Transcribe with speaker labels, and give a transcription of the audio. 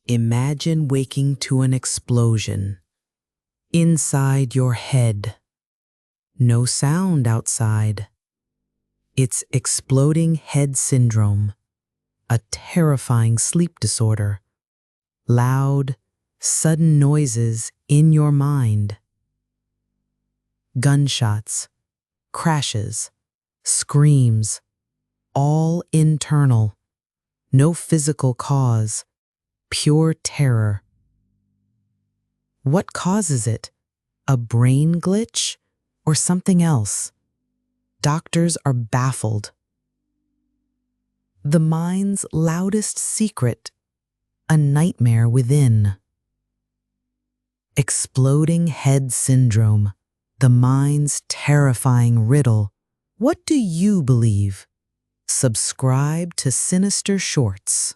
Speaker 1: Imagine waking to an explosion inside your head. No sound outside. It's exploding head syndrome, a terrifying sleep disorder. Loud, sudden noises in your mind. Gunshots, crashes, screams, all internal. No physical cause, pure terror. What causes it? A brain glitch or something else? Doctors are baffled. The mind's loudest secret, a nightmare within. Exploding head syndrome, the mind's terrifying riddle. What do you believe? Subscribe to Sinister Shorts.